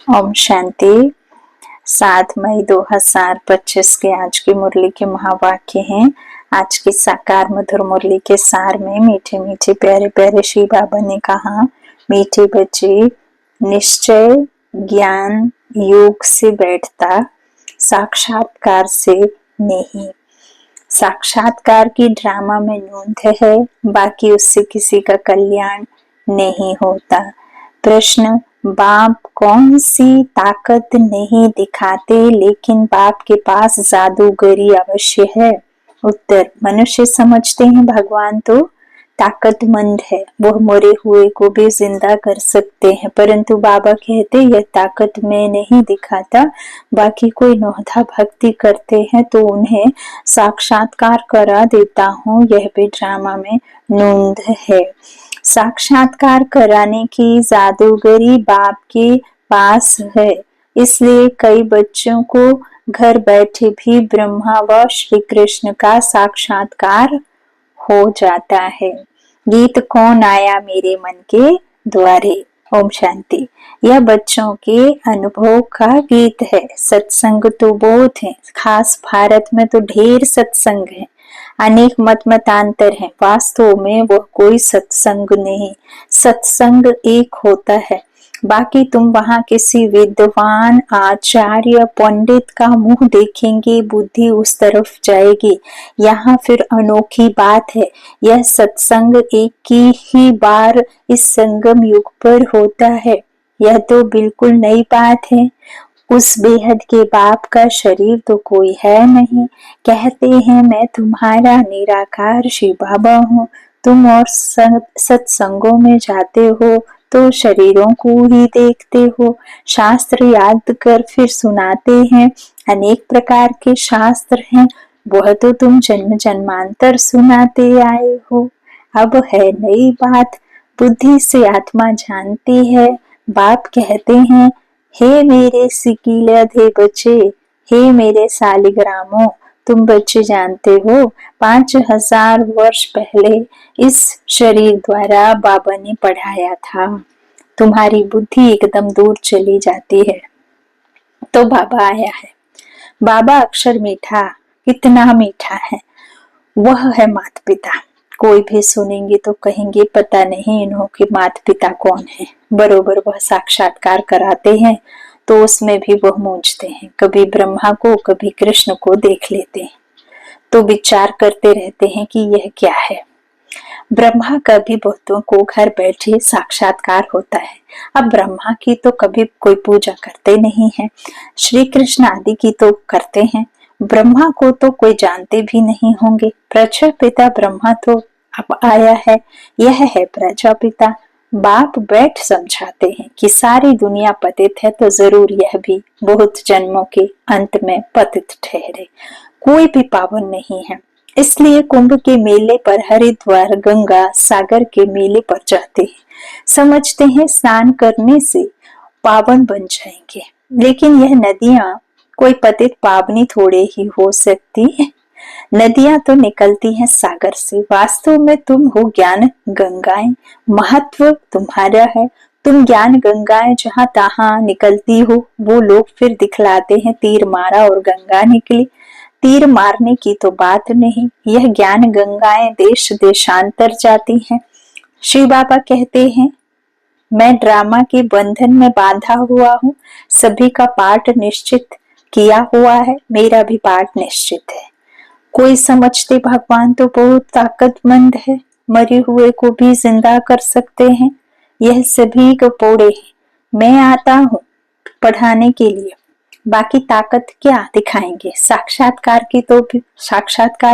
ओम शांति। 7 मई 2025 के आज की मुरली के महावाक्य हैं। आज की साकार मधुर मुरली के सार में मीठे मीठे प्यारे प्यारे श्री बाबा ने कहा, मीठे बच्चे, निश्चय ज्ञान योग से बैठता, साक्षात्कार से नहीं। साक्षात्कार की ड्रामा में नोंद है, बाकी उससे किसी का कल्याण नहीं होता। प्रश्न, बाप कौन सी ताकत नहीं दिखाते लेकिन बाप के पास जादूगरी अवश्य है? उत्तर, मनुष्य समझते हैं भगवान तो ताकतमंद है, वह मरे हुए को भी जिंदा कर सकते हैं, परंतु बाबा कहते यह ताकत मैं नहीं दिखाता। बाकी कोई नौधा भक्ति करते हैं तो उन्हें साक्षात्कार करा देता हूँ, यह भी ड्रामा में नोंद है। साक्षात्कार कराने की जादूगरी बाप के पास है, इसलिए कई बच्चों को घर बैठे भी ब्रह्मा व श्री कृष्ण का साक्षात्कार हो जाता है। गीत कौन आया मेरे मन के द्वारे। ओम शांति। यह बच्चों के अनुभव का गीत है। सत्संग तो बहुत है, खास भारत में तो ढेर सत्संग है, अनेक मतांतर हैं। वास्तव में वह कोई सत्संग नहीं, सत्संग एक होता है। बाकी तुम वहां किसी विद्वान आचार्य पंडित का मुंह देखेंगे, बुद्धि उस तरफ जाएगी। यहाँ फिर अनोखी बात है, यह सत्संग एक ही बार इस संगम युग पर होता है। यह तो बिल्कुल नई बात है। उस बेहद के बाप का शरीर तो कोई है नहीं। कहते हैं मैं तुम्हारा निराकार शिव बाबा हूँ। तुम और सत्संगों में जाते हो तो शरीरों को ही देखते हो। शास्त्र याद कर फिर सुनाते हैं, अनेक प्रकार के शास्त्र हैं, वह तो तुम जन्म जन्मांतर सुनाते आए हो। अब है नई बात, बुद्धि से आत्मा जानती है। बाप कहते हैं, हे मेरे सिकीलधे बच्चे, हे मेरे सालिग्रामों, तुम बच्चे जानते हो 5000 वर्ष पहले इस शरीर द्वारा बाबा ने पढ़ाया था। तुम्हारी बुद्धि एकदम दूर चली जाती है तो बाबा आया है। बाबा अक्षर मीठा, कितना मीठा है, वह है माता पिता। कोई भी सुनेंगे तो कहेंगे पता नहीं इन्हों के माता पिता कौन है। बरोबर वह साक्षात्कार कराते हैं तो उसमें भी वह मूंझते हैं, कभी ब्रह्मा को कभी कृष्ण को देख लेते हैं तो विचार करते रहते हैं कि यह क्या है। ब्रह्मा का भी बहुतों को घर बैठे साक्षात्कार होता है। अब ब्रह्मा की तो कभी कोई पूजा करते नहीं है, श्री कृष्ण आदि की तो करते हैं, ब्रह्मा को तो कोई जानते भी नहीं होंगे। प्रजापिता ब्रह्मा तो अब आया है, यह है प्रजापिता। बाप बैठ समझाते हैं कि सारी दुनिया पतित है तो जरूर यह भी बहुत जन्मों के अंत में पतित ठहरे, कोई भी पावन नहीं है। इसलिए कुंभ के मेले पर, हरिद्वार गंगा सागर के मेले पर जाते हैं, समझते हैं स्नान करने से पावन बन जाएंगे। लेकिन यह नदियां कोई पतित पावनी थोड़े ही हो सकती है। नदियां तो निकलती हैं सागर से। वास्तव में तुम हो ज्ञान गंगाएं, महत्व तुम्हारा है। तुम ज्ञान गंगाएं जहां तहां निकलती हो, वो लोग फिर दिखलाते हैं तीर मारा और गंगा निकली। तीर मारने की तो बात नहीं, यह ज्ञान गंगाएं देश देशांतर जाती हैं। शिव बाबा कहते हैं, मैं ड्रामा के बंधन में बांधा हुआ हूँ, सभी का पाठ निश्चित किया हुआ है, मेरा भी पाठ निश्चित है। कोई समझते भगवान तो बहुत ताकतमंद है, मरे हुए को भी जिंदा कर सकते हैं, यह सभी को पोड़े हैं। मैं आता हूँ पढ़ाने के लिए, बाकी ताकत क्या दिखाएंगे। साक्षात्कार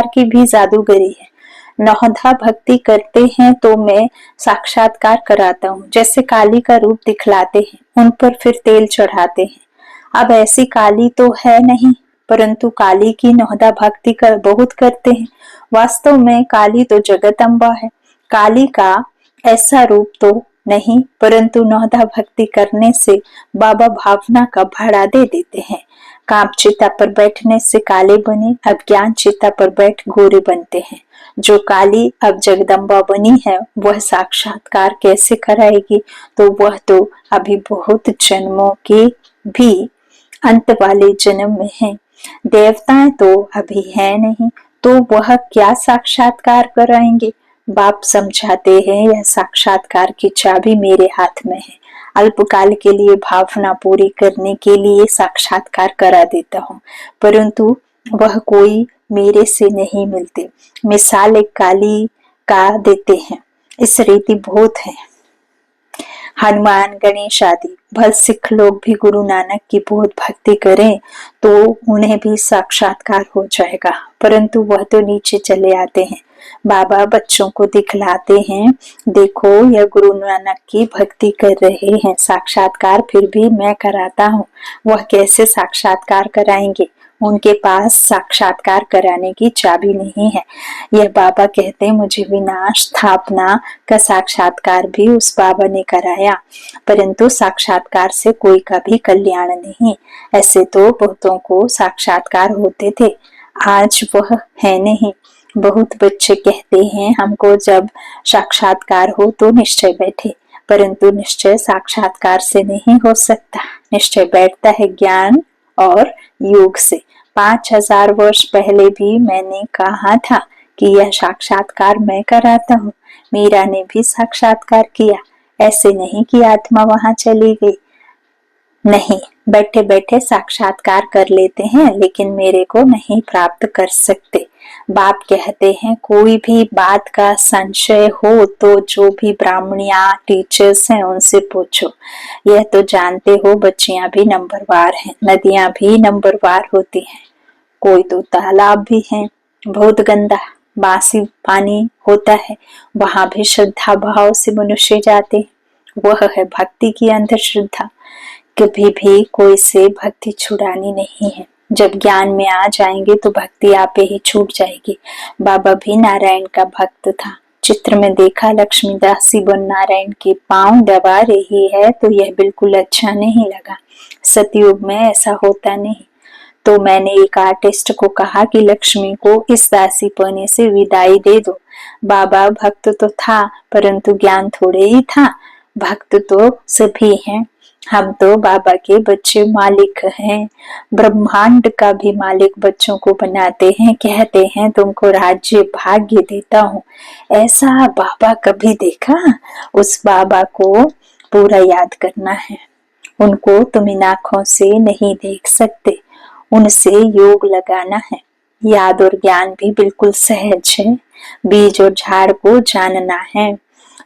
की भी जादूगरी है। नौधा भक्ति करते हैं तो मैं साक्षात्कार कराता हूँ, जैसे काली का रूप दिखलाते हैं, उन पर फिर तेल चढ़ाते हैं। अब ऐसी काली तो है नहीं, परंतु काली की नौधा भक्ति कर बहुत करते हैं। वास्तव में काली तो जगत अम्बा है। काली का ऐसा रूप तो नहीं, परंतु नौदा भक्ति करने से बाबा भावना का भाड़ा दे देते हैं। कांप चिता पर बैठने से काले बने, अब ज्ञान चिता पर बैठ गोरे बनते हैं। जो काली अब जगदम्बा बनी है वह साक्षात्कार कैसे कराएगी? तो वह तो अभी बहुत जन्मों के भी अंत वाले जन्म में है। देवताएं तो अभी है नहीं, तो वह क्या साक्षात्कार कराएंगे? बाप समझाते हैं, यह साक्षात्कार की चाबी मेरे हाथ में है। अल्पकाल के लिए भावना पूरी करने के लिए साक्षात्कार करा देता हूँ, परंतु वह कोई मेरे से नहीं मिलते। मिसाल एक काली का देते हैं, इस रीति बहुत है। हनुमान, गणेश आदि भल सिख लोग भी गुरु नानक की बहुत भक्ति करें तो उन्हें भी साक्षात्कार हो जाएगा, परंतु वह तो नीचे चले आते हैं। बाबा बच्चों को दिखलाते हैं, देखो यह गुरु नानक की भक्ति कर रहे हैं, साक्षात्कार फिर भी मैं कराता हूँ। वह कैसे साक्षात्कार कराएंगे? उनके पास साक्षात्कार कराने की चाबी नहीं है। यह बाबा कहते हैं, मुझे विनाश स्थापना का साक्षात्कार भी उस बाबा ने कराया, परंतु साक्षात्कार से कोई का भी कल्याण नहीं। ऐसे तो बहुतों को साक्षात्कार होते थे, आज वह है नहीं। बहुत बच्चे कहते हैं हमको जब साक्षात्कार हो तो निश्चय बैठे, परंतु निश्चय साक्षात्कार से नहीं हो सकता। निश्चय बैठता है ज्ञान और योग से। 5000 वर्ष पहले भी मैंने कहा था कि यह साक्षात्कार मैं कराता हूँ। मीरा ने भी साक्षात्कार किया, ऐसे नहीं कि आत्मा वहां चली गई। नहीं, बैठे बैठे साक्षात्कार कर लेते हैं, लेकिन मेरे को नहीं प्राप्त कर सकते। बाप कहते हैं कोई भी बात का संशय हो तो जो भी ब्राह्मणिया टीचर्स हैं उनसे पूछो। यह तो जानते हो बच्चियां भी नंबरवार हैं, नदियां भी नंबरवार होती हैं। कोई तो तालाब भी है बहुत गंदा, बासी पानी होता है, वहां भी श्रद्धा भाव से मनुष्य जाते। वह है भक्ति की अंधश्रद्धा। कभी भी कोई से भक्ति छुड़ानी नहीं है। जब ज्ञान में आ जाएंगे तो भक्ति आपे ही छूट जाएगी। बाबा भी नारायण का भक्त था। चित्र में देखा लक्ष्मीदास बन नारायण के पांव दबा रही है तो यह बिल्कुल अच्छा नहीं लगा। सतयुग में ऐसा होता नहीं। तो मैंने एक आर्टिस्ट को कहा कि लक्ष्मी को इस दासी पने से विदाई दे दो। बाबा भक्त तो था, परंतु ज्ञान थोड़े ही था। भक्त तो सभी हैं। हम तो बाबा के बच्चे मालिक हैं। ब्रह्मांड का भी मालिक बच्चों को बनाते हैं, कहते हैं तुमको राज्य भाग्य देता हूँ। ऐसा बाबा कभी देखा? उस बाबा को पूरा याद करना है। उनको तुम इन आंखों से नहीं देख सकते, उनसे योग लगाना है। याद और ज्ञान भी बिल्कुल सहज है। बीज और झाड़ को जानना है।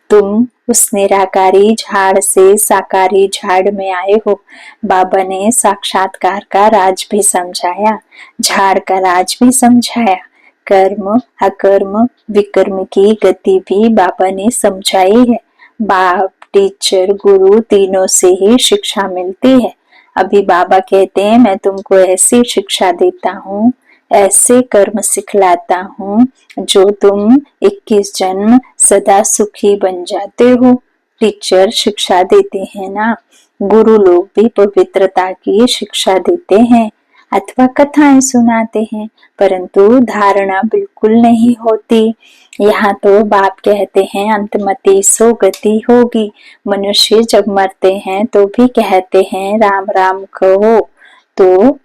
तुम उस निराकारी झाड़ से साकारी झाड़ में आए हो। बाबा ने साक्षात्कार का राज भी समझाया, झाड़ का राज भी समझाया। कर्म अकर्म विकर्म की गति भी बाबा ने समझाई है। बाप, टीचर, गुरु तीनों से ही शिक्षा मिलती है। अभी बाबा कहते हैं मैं तुमको ऐसी शिक्षा देता हूँ, ऐसे कर्म सिखलाता हूँ जो तुम 21 जन्म सदा सुखी बन जाते हो। टीचर शिक्षा देते हैं ना, गुरु लोग भी पवित्रता की शिक्षा देते हैं अथवा कथाएं सुनाते हैं, परंतु धारणा बिल्कुल नहीं होती। यहाँ तो बाप कहते हैं अंतमति सो गति होगी। मनुष्य जब मरते हैं तो भी कहते हैं राम राम कहो, तो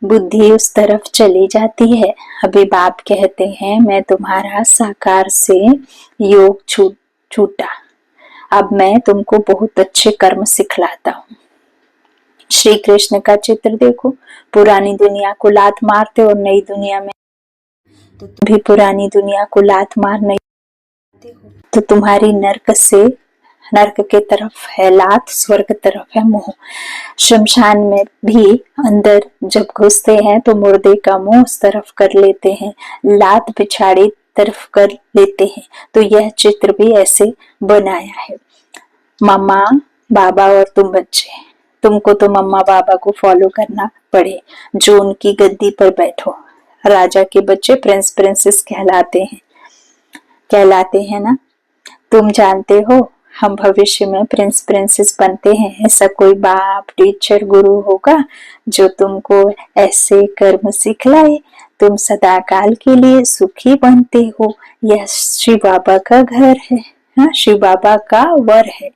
बुद्धि उस तरफ चली जाती है। अभी बाप कहते हैं मैं तुम्हारा साकार से योग छूटा, अब मैं तुमको बहुत अच्छे कर्म सिखलाता हूँ। श्री कृष्ण का चित्र देखो, पुरानी दुनिया को लात मारते और नई दुनिया में तो तुम भी पुरानी दुनिया को लात मार नहीं हो, तो तुम्हारी नरक के तरफ है लात, स्वर्ग तरफ है मुंह। शमशान में भी अंदर जब घुसते हैं तो मुर्दे का मुंह उस तरफ कर लेते हैं, लात पिछाड़ी तरफ कर लेते हैं। तो यह चित्र भी ऐसे बनाया है। मम्मा बाबा और तुम बच्चे, तुमको तो मम्मा बाबा को फॉलो करना पड़े जो उनकी गद्दी पर बैठो। राजा के बच्चे प्रिंस प्रिंसेस कहलाते हैं ना। तुम जानते हो हम भविष्य में प्रिंस प्रिंसेस बनते हैं। ऐसा कोई बाप टीचर गुरु होगा जो तुमको ऐसे कर्म सिखलाए, तुम सदाकाल के लिए सुखी बनते हो। यह शिव बाबा का घर है। हाँ, शिव बाबा का वर है,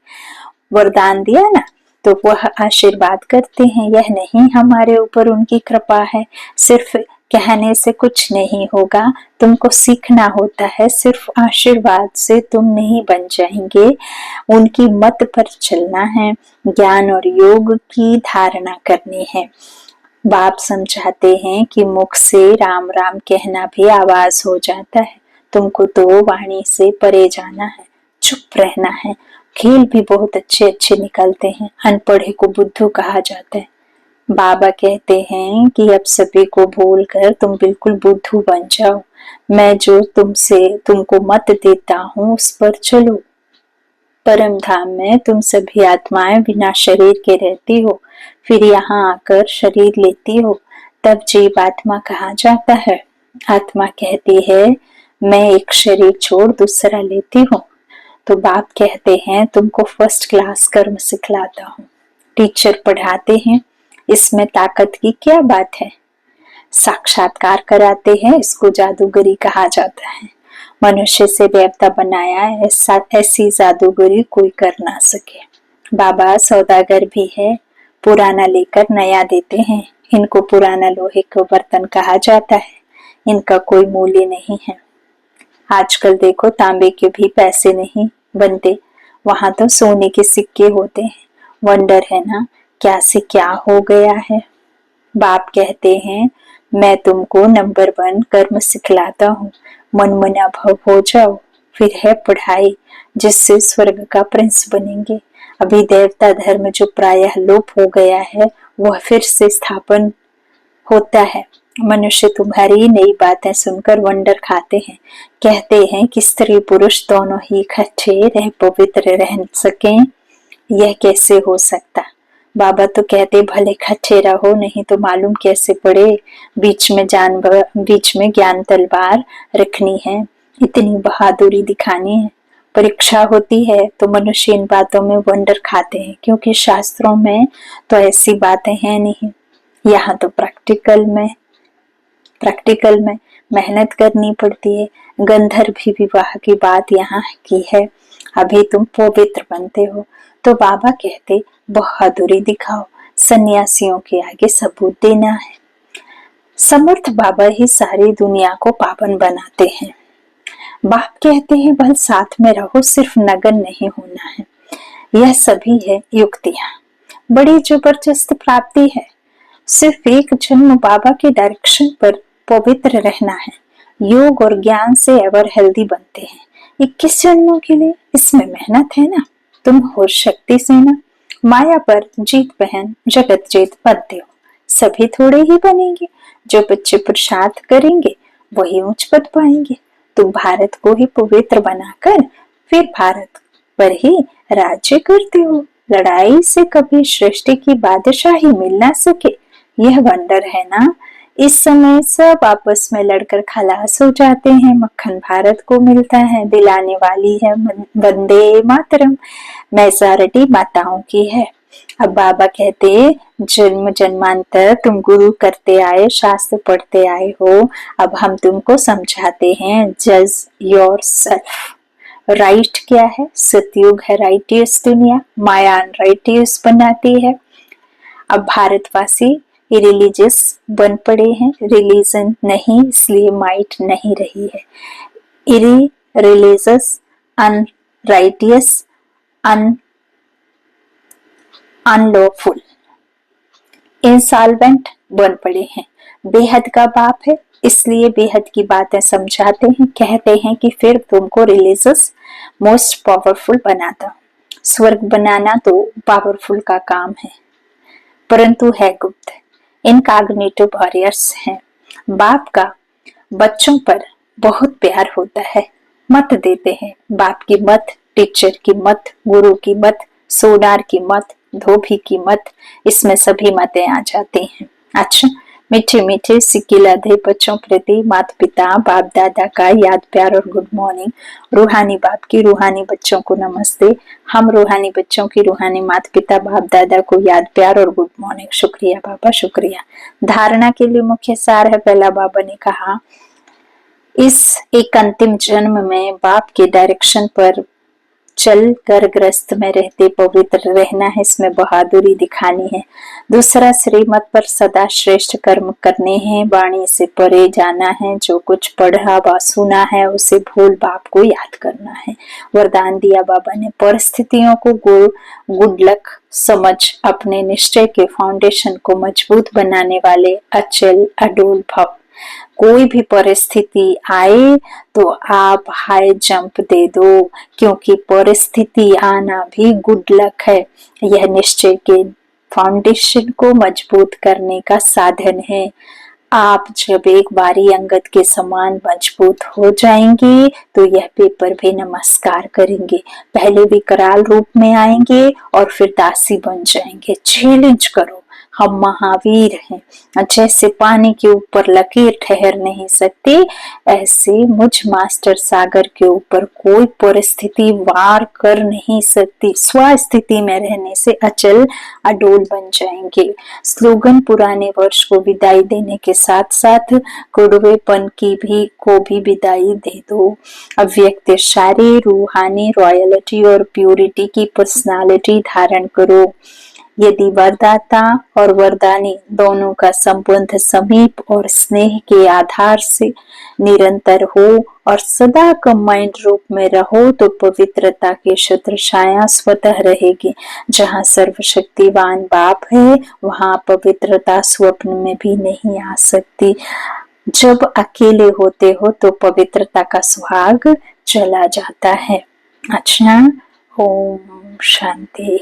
वरदान दिया ना, तो वह आशीर्वाद करते हैं। यह नहीं हमारे ऊपर उनकी कृपा है। सिर्फ कहने से कुछ नहीं होगा, तुमको सीखना होता है। सिर्फ आशीर्वाद से तुम नहीं बन जाएंगे, उनकी मत पर चलना है, ज्ञान और योग की धारणा करनी है। बाप समझाते हैं कि मुख से राम राम कहना भी आवाज हो जाता है। तुमको तो वाणी से परे जाना है, चुप रहना है। खेल भी बहुत अच्छे अच्छे निकलते हैं। अनपढ़े को बुद्धू कहा जाता है। बाबा कहते हैं कि अब सभी को भूल कर तुम बिल्कुल बुद्धू बन जाओ। मैं जो तुमको मत देता हूँ उस पर चलो। परम धाम में तुम सभी आत्माएं बिना शरीर के रहती हो, फिर यहाँ आकर शरीर लेती हो, तब जीव आत्मा कहा जाता है। आत्मा कहती है मैं एक शरीर छोड़ दूसरा लेती हूँ। तो बाप कहते हैं तुमको फर्स्ट क्लास कर्म सिखलाता हूँ। टीचर पढ़ाते हैं, इसमें ताकत की क्या बात है। साक्षात्कार कराते हैं, इसको जादूगरी कहा जाता है। मनुष्य से देवता बनाया, ऐसी जादूगरी कोई कर ना सके। बाबा सौदागर भी है, पुराना लेकर नया देते हैं। इनको पुराना लोहे का बर्तन कहा जाता है, इनका कोई मूल्य नहीं है। आजकल देखो तांबे के भी पैसे नहीं बनते, वहां तो सोने के सिक्के होते हैं। वंडर है ना, क्या से क्या हो गया है। बाप कहते हैं मैं तुमको नंबर 1 कर्म सिखलाता हूँ, मनमना भव हो जाओ। फिर है पढ़ाई, जिससे स्वर्ग का प्रिंस बनेंगे। अभी देवता धर्म जो प्रायः लोप हो गया है, वह फिर से स्थापन होता है। मनुष्य तुम्हारी नई बातें सुनकर वंडर खाते हैं। कहते हैं कि स्त्री पुरुष दोनों ही इकट्ठे रह पवित्र रह सकें, यह कैसे हो सकता। बाबा तो कहते भले इकट्ठे रहो, नहीं तो मालूम कैसे पड़े। बीच में ज्ञान तलवार रखनी है, इतनी बहादुरी दिखानी है। परीक्षा होती है तो मनुष्य इन बातों में वंडर खाते हैं, क्योंकि शास्त्रों में तो ऐसी बातें हैं नहीं। यहाँ तो प्रैक्टिकल में मेहनत करनी पड़ती है। गंधर्व विवाह की बात यहाँ की है। अभी तुम पवित्र बनते हो तो बाबा कहते बहादुरी दिखाओ, सन्यासियों के आगे सबूत देना है। समर्थ बाबा ही सारी दुनिया को पावन बनाते हैं। बाप कहते हैं बल साथ में रहो, सिर्फ नगन नहीं होना है। यह सभी है युक्तियां, बड़ी जबरदस्त प्राप्ति है। सिर्फ एक जन्म बाबा के डायरेक्शन पर पवित्र रहना है। योग और ज्ञान से एवर हेल्दी बनते हैं। 21 जन्मों के लिए इसमें मेहनत है ना। तुम हो शक्ति से ना, माया पर जीत बहन जगत जीत बनते हो। सभी थोड़े ही बनेंगे, जो बच्चे पुरुषार्थ करेंगे वही उच्च पद पाएंगे। तुम भारत को ही पवित्र बनाकर फिर भारत पर ही राज्य करते हो। लड़ाई से कभी सृष्टि की बादशाही मिल ना सके, यह वंडर है ना। इस समय सब आपस में लड़कर खलास हो जाते हैं, मक्खन भारत को मिलता है। दिलाने वाली है वंदे मातरम, मेजॉरिटी माताओं की है। अब बाबा कहते जन्म जन्मांतर तुम गुरु करते आए, शास्त्र पढ़ते आए हो। अब हम तुमको समझाते हैं, जज योर सेल्फ। राइट क्या है? सतयुग है राइटियस दुनिया, माया अनराइटियस बनाती है। अब भारतवासी रिलीजियस बन पड़े हैं, रिलीजन नहीं, इसलिए माइट नहीं रही है। इरिलीजियस, अनराइटियस, अनलॉफुल, इंसॉल्वेंट बन पड़े हैं। बेहद का बाप है, इसलिए बेहद की बातें समझाते हैं। कहते हैं कि फिर तुमको रिलीजियस मोस्ट पावरफुल बनाता। स्वर्ग बनाना तो पावरफुल का काम है, परंतु है गुप्त। इनकॉग्निटिव वॉरियर्स हैं। बाप का बच्चों पर बहुत प्यार होता है, मत देते हैं। बाप की मत, टीचर की मत, गुरु की मत, सोनार की मत, धोबी की मत, इसमें सभी मतें आ जाती हैं। अच्छा, मीठे मीठे सिकिलाधे बच्चों प्रति माता पिता बाप दादा का याद प्यार और गुड मॉर्निंग। रूहानी बाप की रूहानी बच्चों को नमस्ते। हम रूहानी बच्चों की रूहानी माता पिता बाप दादा को याद प्यार और गुड मॉर्निंग। शुक्रिया बाबा, शुक्रिया। धारणा के लिए मुख्य सार है। पहला, बाबा ने कहा इस एक अंतिम जन्म में बाप के डायरेक्शन पर चल कर ग्रस्त में रहते पवित्र रहना है, इसमें बहादुरी दिखानी है। दूसरा, श्रीमत पर सदा श्रेष्ठ कर्म करने हैं, वाणी से परे जाना है, जो कुछ पढ़ा व सुना है उसे भूल बाप को याद करना है। वरदान दिया बाबा ने, परिस्थितियों को गुड लक समझ अपने निश्चय के फाउंडेशन को मजबूत बनाने वाले अचल अडोल भव। कोई भी परिस्थिति आए तो आप हाई जंप दे दो, क्योंकि परिस्थिति आना भी गुड लक है। यह निश्चय के फाउंडेशन को मजबूत करने का साधन है। आप जब एक बारी अंगद के समान मजबूत हो जाएंगे तो यह पेपर भी नमस्कार करेंगे। पहले विकराल रूप में आएंगे और फिर दासी बन जाएंगे। चैलेंज करो, हम महावीर हैं। जैसे पानी के ऊपर लकीर ठहर नहीं सकती, ऐसे मुझ मास्टर सागर के ऊपर कोई परिस्थिति वार कर नहीं सकती। स्वस्थिति में रहने से अचल अडोल बन जाएंगे। स्लोगन पुराने वर्ष को विदाई देने के साथ साथ कुड़वेपन को भी विदाई दे दो। अव्यक्त शारी, रूहानी रॉयल्टी और प्यूरिटी की पर्सनालिटी धारण करो। यदि वरदाता और वरदानी दोनों का संबंध समीप और स्नेह के आधार से निरंतर हो और सदा कंबाइंड रूप में रहो तो पवित्रता की छत्र छाया स्वतः रहेगी। जहाँ सर्वशक्तिवान बाप है वहाँ पवित्रता स्वप्न में भी नहीं आ सकती। जब अकेले होते हो तो पवित्रता का सुहाग चला जाता है। अच्छा, ओम शांति।